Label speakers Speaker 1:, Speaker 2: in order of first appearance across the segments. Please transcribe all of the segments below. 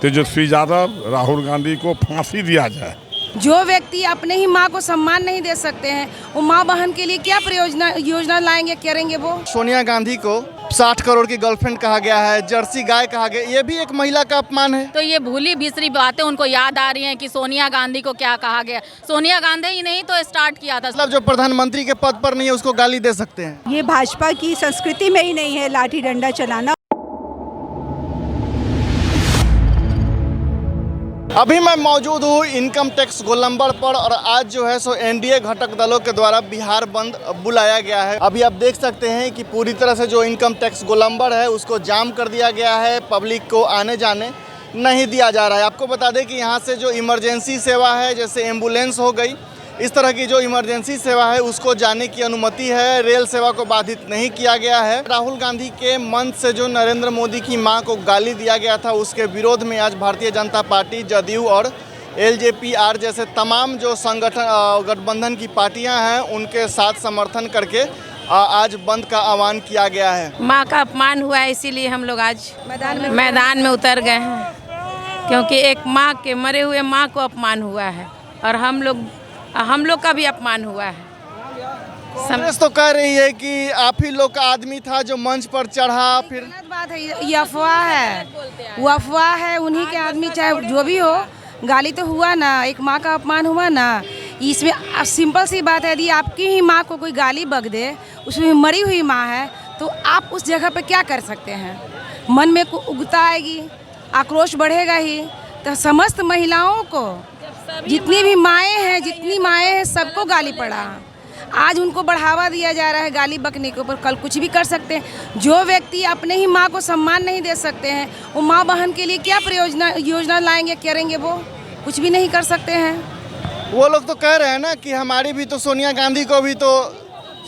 Speaker 1: तेजस्वी यादव, राहुल गांधी को फांसी दिया जाए।
Speaker 2: जो व्यक्ति अपने ही माँ को सम्मान नहीं दे सकते हैं, वो माँ बहन के लिए क्या योजना लाएंगे, करेंगे वो।
Speaker 3: सोनिया गांधी को 60 करोड़ की गर्लफ्रेंड कहा गया है, जर्सी गाय कहा गया, ये भी एक महिला का अपमान है।
Speaker 4: तो ये भूली बिसरी बातें उनको याद आ रही हैं कि सोनिया गांधी को क्या कहा गया। सोनिया गांधी ही नहीं तो स्टार्ट किया था।
Speaker 3: मतलब जो प्रधानमंत्री के पद पर नहीं है उसको गाली दे सकते हैं।
Speaker 5: ये भाजपा की संस्कृति में ही नहीं है लाठी डंडा चलाना।
Speaker 3: अभी मैं मौजूद हूँ इनकम टैक्स गोलंबर पर और आज जो है सो एनडीए घटक दलों के द्वारा बिहार बंद बुलाया गया है। अभी आप देख सकते हैं कि पूरी तरह से जो इनकम टैक्स गोलंबर है उसको जाम कर दिया गया है, पब्लिक को आने जाने नहीं दिया जा रहा है। आपको बता दें कि यहाँ से जो इमरजेंसी सेवा है, जैसे एम्बुलेंस हो गई, इस तरह की जो इमरजेंसी सेवा है उसको जाने की अनुमति है। रेल सेवा को बाधित नहीं किया गया है। राहुल गांधी के मंच से जो नरेंद्र मोदी की मां को गाली दिया गया था उसके विरोध में आज भारतीय जनता पार्टी, जदयू और एलजेपी-आर जैसे तमाम जो संगठन गठबंधन की पार्टियां हैं उनके साथ समर्थन करके आज बंद का आह्वान किया गया है।
Speaker 6: माँ का अपमान हुआ है, इसीलिए हम लोग आज मैदान में उतर गए हैं, क्योंकि एक माँ के मरे हुए माँ को अपमान हुआ है और हम लोग का भी अपमान हुआ है।
Speaker 3: कांग्रेस तो कह रही है कि आप ही लोग का आदमी था जो मंच पर चढ़ा। फिर
Speaker 2: गलत बात है, ये अफवाह है, वो अफवाह है। उन्हीं के आदमी चाहे जो भी हो, गाली तो हुआ ना, एक माँ का अपमान हुआ ना। इसमें सिंपल सी बात है, यदि आपकी ही माँ को कोई गाली बक दे, उसमें मरी हुई माँ है, तो आप उस जगह पे क्या कर सकते हैं? मन में उगता आएगी, आक्रोश बढ़ेगा ही। तो समस्त महिलाओं को, जितनी भी माएँ हैं सबको गाली पड़ा। आज उनको बढ़ावा दिया जा रहा है गाली बकने के ऊपर। कल कुछ भी कर सकते हैं। जो व्यक्ति अपने ही माँ को सम्मान नहीं दे सकते हैं, वो माँ बहन के लिए क्या योजना लाएंगे, करेंगे वो। कुछ भी नहीं कर सकते हैं।
Speaker 3: वो लोग तो कह रहे हैं ना कि हमारी भी तो सोनिया गांधी को भी तो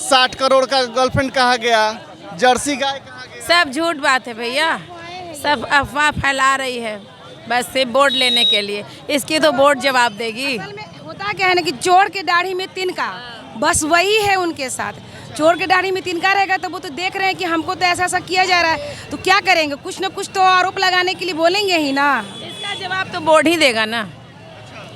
Speaker 3: 60 करोड़ का गर्लफ्रेंड कहा गया, जर्सी गाय कहा गया।
Speaker 6: सब झूठ बात है भैया, सब अफवाह फैला रही है बस सिर्फ वोट लेने के लिए। इसकी तो वोट जवाब देगी।
Speaker 2: होता क्या है ना कि चोर के दाढ़ी में तिनका, बस वही है उनके साथ। चोर के दाढ़ी में तिनका रहेगा तो वो तो देख रहे हैं कि हमको तो ऐसा किया जा रहा है, तो क्या करेंगे? कुछ न कुछ तो आरोप लगाने के लिए बोलेंगे ही ना।
Speaker 6: इसका जवाब तो बोर्ड ही देगा ना,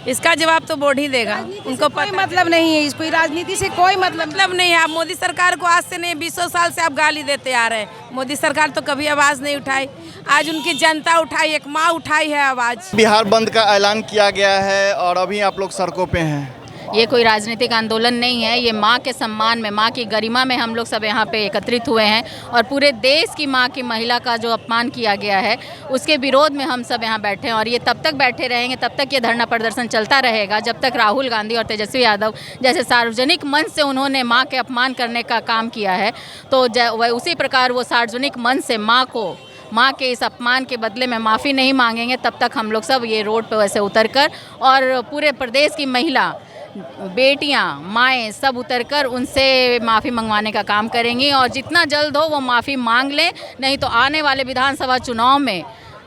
Speaker 6: इसका जवाब तो बोर्ड ही देगा। उनको
Speaker 2: कोई मतलब नहीं है, इसको राजनीति से कोई मतलब
Speaker 6: नहीं है। आप मोदी सरकार को आज से नहीं 20 साल से आप गाली देते आ रहे हैं। मोदी सरकार तो कभी आवाज़ नहीं उठाई, आज उनकी जनता उठाई, एक माँ उठाई है आवाज़।
Speaker 3: बिहार बंद का ऐलान किया गया है और अभी आप लोग सड़कों पे हैं।
Speaker 4: ये कोई राजनीतिक आंदोलन नहीं है, ये माँ के सम्मान में, माँ की गरिमा में हम लोग सब यहाँ पे एकत्रित हुए हैं और पूरे देश की माँ की महिला का जो अपमान किया गया है उसके विरोध में हम सब यहाँ बैठे हैं। और ये तब तक बैठे रहेंगे, तब तक ये धरना प्रदर्शन चलता रहेगा जब तक राहुल गांधी और तेजस्वी यादव जैसे सार्वजनिक मंच से उन्होंने माँ के अपमान करने का काम किया है, तो उसी प्रकार वो सार्वजनिक मंच से माँ के इस अपमान के बदले में माफ़ी नहीं मांगेंगे, तब तक हम लोग सब ये रोड पर वैसे उतर कर और पूरे प्रदेश की महिला, बेटियां, माएँ सब उतरकर उनसे माफ़ी मंगवाने का काम करेंगी। और जितना जल्द हो वो माफ़ी मांग लें, नहीं तो आने वाले विधानसभा चुनाव में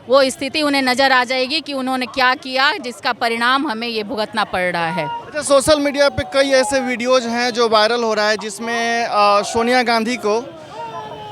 Speaker 4: वो स्थिति उन्हें नज़र आ जाएगी कि उन्होंने क्या किया, जिसका परिणाम हमें ये भुगतना पड़ रहा है।
Speaker 3: अच्छा, सोशल मीडिया पे कई ऐसे वीडियोज़ हैं जो वायरल हो रहा है जिसमें सोनिया गांधी को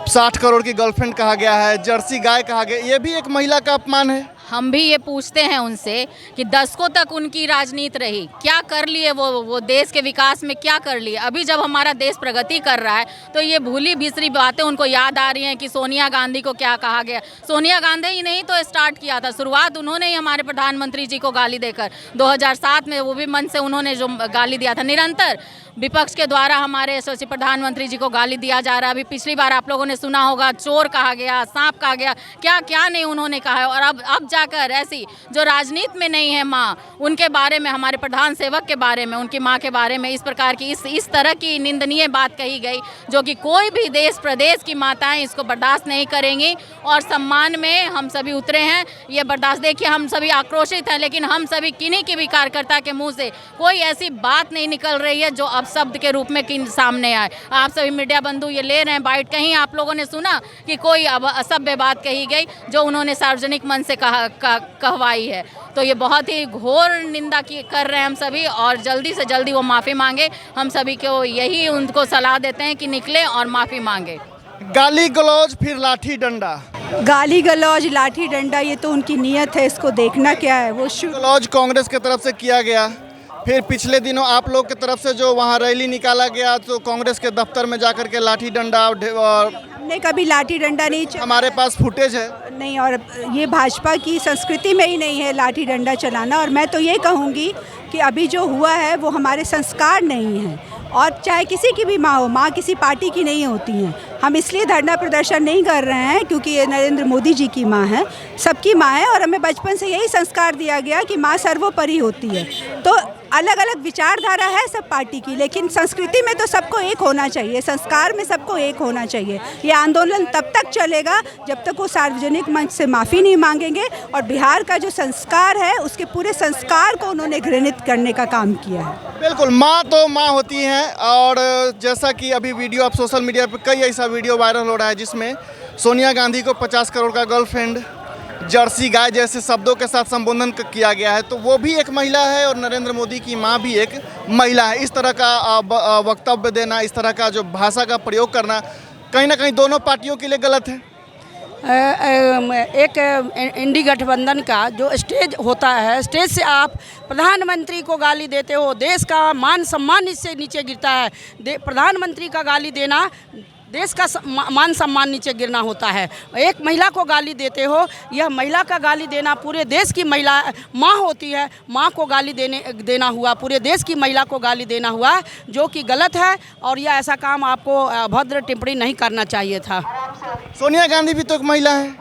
Speaker 3: 60 करोड़ की गर्लफ्रेंड कहा गया है, जर्सी गाय कहा गया, ये भी एक महिला का अपमान है।
Speaker 4: हम भी ये पूछते हैं उनसे कि दशकों तक उनकी राजनीति रही, क्या कर लिए वो देश के विकास में क्या कर लिए? अभी जब हमारा देश प्रगति कर रहा है तो ये भूली बिसरी बातें उनको याद आ रही हैं कि सोनिया गांधी को क्या कहा गया। सोनिया गांधी ही नहीं तो स्टार्ट किया था, शुरुआत उन्होंने ही हमारे प्रधानमंत्री जी को गाली देकर 2007 में, वो भी मन से उन्होंने जो गाली दिया था। निरंतर विपक्ष के द्वारा हमारे यशस्वी प्रधानमंत्री जी को गाली दिया जा रहा है। अभी पिछली बार आप लोगों ने सुना होगा, चोर कहा गया, सांप कहा गया, क्या क्या नहीं उन्होंने कहा है। और अब जाकर ऐसी जो राजनीति में नहीं है माँ, उनके बारे में, हमारे प्रधान सेवक के बारे में, उनकी माँ के बारे में इस प्रकार की इस तरह की निंदनीय बात कही गई, जो कि कोई भी देश प्रदेश की माताएं इसको बर्दाश्त नहीं करेंगी। और सम्मान में हम सभी उतरे हैं, ये बर्दाश्त, देखिए हम सभी आक्रोशित हैं, लेकिन हम सभी किन्हीं की भी कार्यकर्ता के मुँह से कोई ऐसी बात नहीं निकल रही है जो अब शब्द के रूप में सामने आए। आप सभी मीडिया बंधु ये ले रहे हैं बाइट, कहीं आप लोगों ने सुना कि कोई अब असभ्य बात कही गई जो उन्होंने सार्वजनिक मंच से कहवाई है? तो ये बहुत ही घोर निंदा कर रहे हैं हम सभी, और जल्दी से जल्दी वो माफ़ी मांगे। हम सभी को यही उनको सलाह देते हैं कि निकले और माफ़ी मांगे।
Speaker 3: गाली गलौज फिर लाठी डंडा,
Speaker 5: गाली गलौज लाठी डंडा ये तो उनकी नीयत है, इसको देखना क्या है। वो
Speaker 3: लॉज कांग्रेस की तरफ से किया गया, फिर पिछले दिनों आप लोग की तरफ से जो वहाँ रैली निकाला गया तो कांग्रेस के दफ्तर में जाकर के लाठी डंडा
Speaker 5: हमने कभी लाठी डंडा नहीं
Speaker 3: हमारे पास फुटेज है
Speaker 5: नहीं, और ये भाजपा की संस्कृति में ही नहीं है लाठी डंडा चलाना। और मैं तो ये कहूँगी कि अभी जो हुआ है वो हमारे संस्कार नहीं है, और चाहे किसी की भी माँ हो, माँ किसी पार्टी की नहीं होती हैं। हम इसलिए धरना प्रदर्शन नहीं कर रहे हैं क्योंकि ये नरेंद्र मोदी जी की माँ है, सबकी माँ है, और हमें बचपन से यही संस्कार दिया गया कि माँ सर्वोपरि होती है। तो अलग अलग विचारधारा है सब पार्टी की, लेकिन संस्कृति में तो सबको एक होना चाहिए, संस्कार में सबको एक होना चाहिए। ये आंदोलन तब तक चलेगा जब तक वो सार्वजनिक मंच से माफ़ी नहीं मांगेंगे, और बिहार का जो संस्कार है उसके पूरे संस्कार को उन्होंने घृणित करने का काम किया है।
Speaker 3: बिल्कुल, माँ तो माँ होती हैं। और जैसा कि अभी वीडियो आप सोशल मीडिया पर कई ऐसा वीडियो वायरल हो रहा है जिसमें सोनिया गांधी को 50 करोड़ का गर्लफ्रेंड, जर्सी गाय जैसे शब्दों के साथ संबोधन किया गया है, तो वो भी एक महिला है और नरेंद्र मोदी की मां भी एक महिला है। इस तरह का वक्तव्य देना, इस तरह का जो भाषा का प्रयोग करना कहीं ना कहीं दोनों पार्टियों के लिए गलत है।
Speaker 2: एक इंडी गठबंधन का जो स्टेज होता है, स्टेज से आप प्रधानमंत्री को गाली देते हो, देश का मान सम्मान इससे नीचे गिरता है। प्रधानमंत्री का गाली देना देश का मान सम्मान नीचे गिरना होता है। एक महिला को गाली देते हो, यह महिला का गाली देना पूरे देश की महिला माँ होती है, माँ को गाली देना हुआ, पूरे देश की महिला को गाली देना हुआ, जो कि गलत है। और यह ऐसा काम आपको अभद्र टिप्पणी नहीं करना चाहिए था।
Speaker 3: सोनिया गांधी भी तो एक महिला है,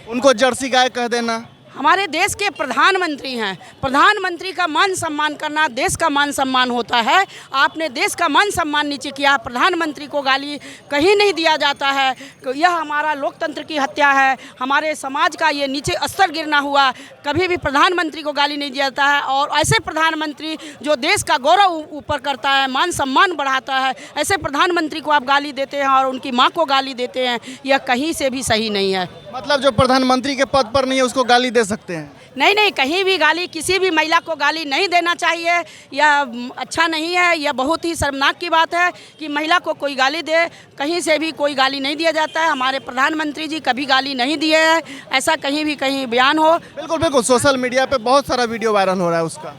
Speaker 3: उनको जर्सी गाय कह देना।
Speaker 2: हमारे देश के प्रधानमंत्री हैं, प्रधानमंत्री का मान सम्मान करना देश का मान सम्मान होता है। आपने देश का मान सम्मान नीचे किया, प्रधानमंत्री को गाली कहीं नहीं दिया जाता है। यह हमारा लोकतंत्र की हत्या है, हमारे समाज का ये नीचे स्तर गिरना हुआ। कभी भी प्रधानमंत्री को गाली नहीं दिया जाता है, और ऐसे प्रधानमंत्री जो देश का गौरव ऊपर करता है, मान सम्मान बढ़ाता है, ऐसे प्रधानमंत्री को आप गाली देते हैं और उनकी माँ को गाली देते हैं, यह कहीं से भी सही नहीं है।
Speaker 3: मतलब जो प्रधानमंत्री के पद पर नहीं है उसको गाली दे सकते हैं?
Speaker 2: नहीं नहीं, कहीं भी गाली, किसी भी महिला को गाली नहीं देना चाहिए। यह अच्छा नहीं है, यह बहुत ही शर्मनाक की बात है कि महिला को कोई गाली दे। कहीं से भी कोई गाली नहीं दिया जाता है, हमारे प्रधानमंत्री जी कभी गाली नहीं दिए हैं, ऐसा कहीं भी कहीं बयान हो।
Speaker 3: बिल्कुल बिल्कुल, सोशल मीडिया पे बहुत सारा वीडियो वायरल हो रहा है उसका।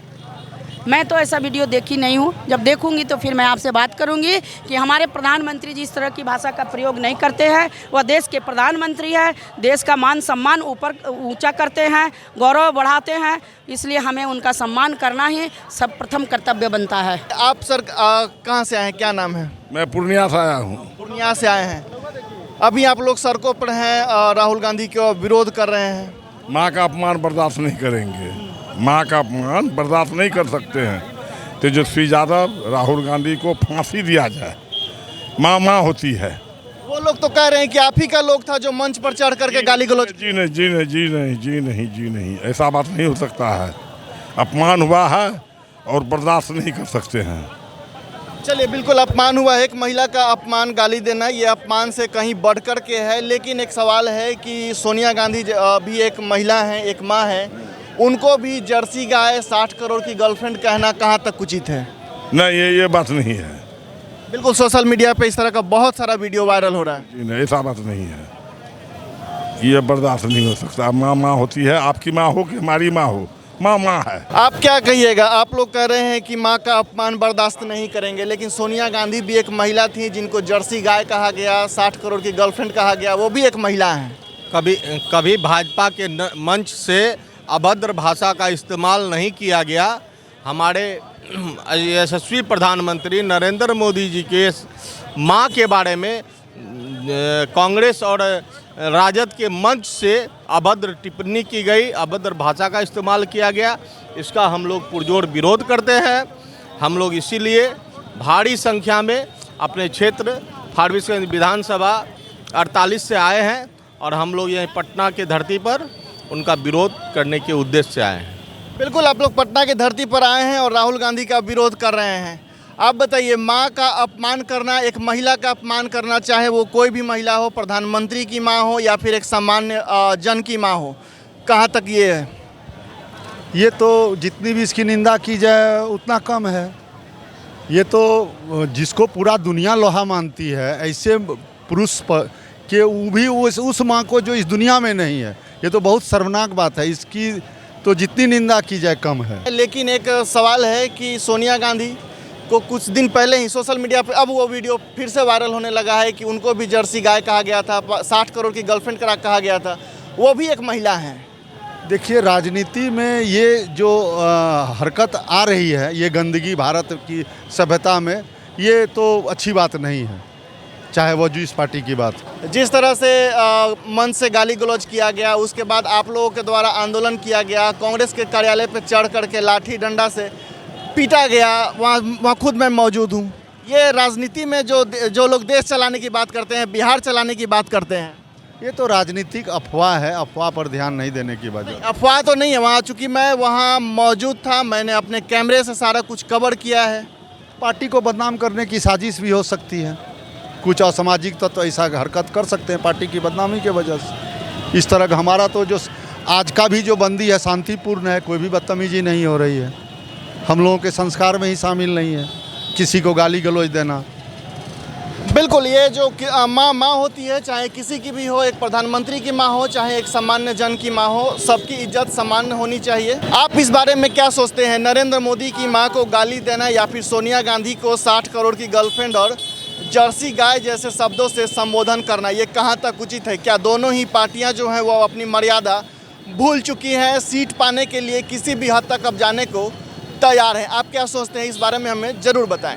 Speaker 2: मैं तो ऐसा वीडियो देखी नहीं हूँ, जब देखूंगी तो फिर मैं आपसे बात करूंगी कि हमारे प्रधानमंत्री जी इस तरह की भाषा का प्रयोग नहीं करते हैं। वह देश के प्रधानमंत्री है, देश का मान सम्मान ऊपर ऊंचा करते हैं, गौरव बढ़ाते हैं, इसलिए हमें उनका सम्मान करना ही सब प्रथम कर्तव्य बनता है।
Speaker 3: आप सर कहाँ से आए हैं, क्या नाम है?
Speaker 1: मैं पूर्णिया से आया हूँ।
Speaker 3: पूर्णिया से आए हैं। अभी आप लोग सड़कों पर हैं, राहुल गांधी का विरोध कर रहे हैं।
Speaker 1: माँ का अपमान बर्दाश्त नहीं करेंगे, माँ का अपमान बर्दाश्त नहीं कर सकते हैं। तेजस्वी यादव, राहुल गांधी को फांसी दिया जाए, माँ माँ होती है।
Speaker 3: वो लोग तो कह रहे हैं कि आप ही का लोग था जो मंच पर चढ़ करके गाली गलौज।
Speaker 1: जी नहीं जी नहीं जी नहीं जी नहीं जी नहीं, ऐसा बात नहीं हो सकता है। अपमान हुआ है और बर्दाश्त नहीं कर सकते हैं।
Speaker 3: चलिए, बिल्कुल अपमान हुआ है, एक महिला का अपमान, गाली देना, ये अपमान से कहीं बढ़ कर के है। लेकिन एक सवाल है कि सोनिया गांधी भी एक महिला हैं, एक माँ हैं, उनको भी जर्सी गाय 60 करोड़ की गर्लफ्रेंड कहना कहाँ तक उचित है?
Speaker 1: नहीं, ये बात नहीं है।
Speaker 3: बिल्कुल, सोशल मीडिया पे इस तरह का बहुत सारा वीडियो वायरल हो रहा है।
Speaker 1: जी नहीं, ऐसा बात नहीं है, ये बर्दाश्त नहीं हो सकता। माँ माँ होती है, आपकी माँ हो कि हमारी माँ हो, माँ माँ है।
Speaker 3: आप क्या कहिएगा? आप लोग कह रहे हैं कि माँ का अपमान बर्दाश्त नहीं करेंगे, लेकिन सोनिया गांधी भी एक महिला थी जिनको जर्सी गाय कहा गया, 60 करोड़ की गर्लफ्रेंड कहा गया, वो भी एक महिला है।
Speaker 7: कभी भाजपा के मंच से अभद्र भाषा का इस्तेमाल नहीं किया गया। हमारे यशस्वी प्रधानमंत्री नरेंद्र मोदी जी के मां के बारे में कांग्रेस और राजद के मंच से अभद्र टिप्पणी की गई, अभद्र भाषा का इस्तेमाल किया गया। इसका हम लोग पुरजोर विरोध करते हैं। हम लोग इसीलिए भारी संख्या में अपने क्षेत्र फारबिसगंज विधानसभा 48 से आए हैं, और हम लोग यहीं पटना के धरती पर उनका विरोध करने के उद्देश्य से आए हैं।
Speaker 3: बिल्कुल, आप लोग पटना की धरती पर आए हैं और राहुल गांधी का विरोध कर रहे हैं। आप बताइए, माँ का अपमान करना, एक महिला का अपमान करना, चाहे वो कोई भी महिला हो, प्रधानमंत्री की माँ हो या फिर एक सामान्य जन की माँ हो, कहाँ तक ये है?
Speaker 8: ये तो जितनी भी इसकी निंदा की जाए उतना कम है। ये तो जिसको पूरा दुनिया लोहा मानती है, ऐसे पुरुष कि वो भी उस माँ को जो इस दुनिया में नहीं है। ये तो बहुत शर्मनाक बात है, इसकी तो जितनी निंदा की जाए कम है।
Speaker 3: लेकिन एक सवाल है कि सोनिया गांधी को कुछ दिन पहले ही सोशल मीडिया पे अब वो वीडियो फिर से वायरल होने लगा है कि उनको भी जर्सी गाय कहा गया था, 60 करोड़ की गर्लफ्रेंड कहा गया था, वो भी एक महिला हैं।
Speaker 8: देखिए, राजनीति में ये जो हरकत आ रही है, ये गंदगी भारत की सभ्यता में, ये तो अच्छी बात नहीं है, चाहे वो जिस पार्टी की बात।
Speaker 3: जिस तरह से मंच से गाली गलौज किया गया, उसके बाद आप लोगों के द्वारा आंदोलन किया गया, कांग्रेस के कार्यालय पर चढ़ करके लाठी डंडा से पीटा गया, वहाँ खुद मैं मौजूद हूँ। ये राजनीति में जो लोग देश चलाने की बात करते हैं, बिहार चलाने की बात करते हैं,
Speaker 8: ये तो राजनीतिक अफवाह है, अफवाह पर ध्यान नहीं देने की वजह।
Speaker 3: अफवाह तो नहीं है वहाँ, चूँकि मैं वहाँ मौजूद था, मैंने अपने कैमरे से सारा कुछ कवर किया है।
Speaker 8: पार्टी को बदनाम करने की साजिश भी हो सकती है, कुछ असामाजिक तत्व तो ऐसा हरकत कर सकते हैं पार्टी की बदनामी के वजह से। इस तरह का हमारा तो जो आज का भी जो बंदी है शांतिपूर्ण है, कोई भी बदतमीजी नहीं हो रही है, हम लोगों के संस्कार में ही शामिल नहीं है किसी को गाली गलौज देना।
Speaker 3: बिल्कुल, ये जो माँ होती है, चाहे किसी की भी हो, एक प्रधानमंत्री की माँ हो, चाहे एक सामान्य जन की माँ हो, सबकी इज्जत समान होनी चाहिए। आप इस बारे में क्या सोचते हैं? नरेंद्र मोदी की माँ को गाली देना या फिर सोनिया गांधी को 60 करोड़ की गर्लफ्रेंड और जर्सी गाय जैसे शब्दों से संबोधन करना, ये कहाँ तक उचित है? क्या दोनों ही पार्टियाँ जो हैं वो अपनी मर्यादा भूल चुकी हैं, सीट पाने के लिए किसी भी हद तक अब जाने को तैयार हैं? आप क्या सोचते हैं इस बारे में, हमें ज़रूर बताएं।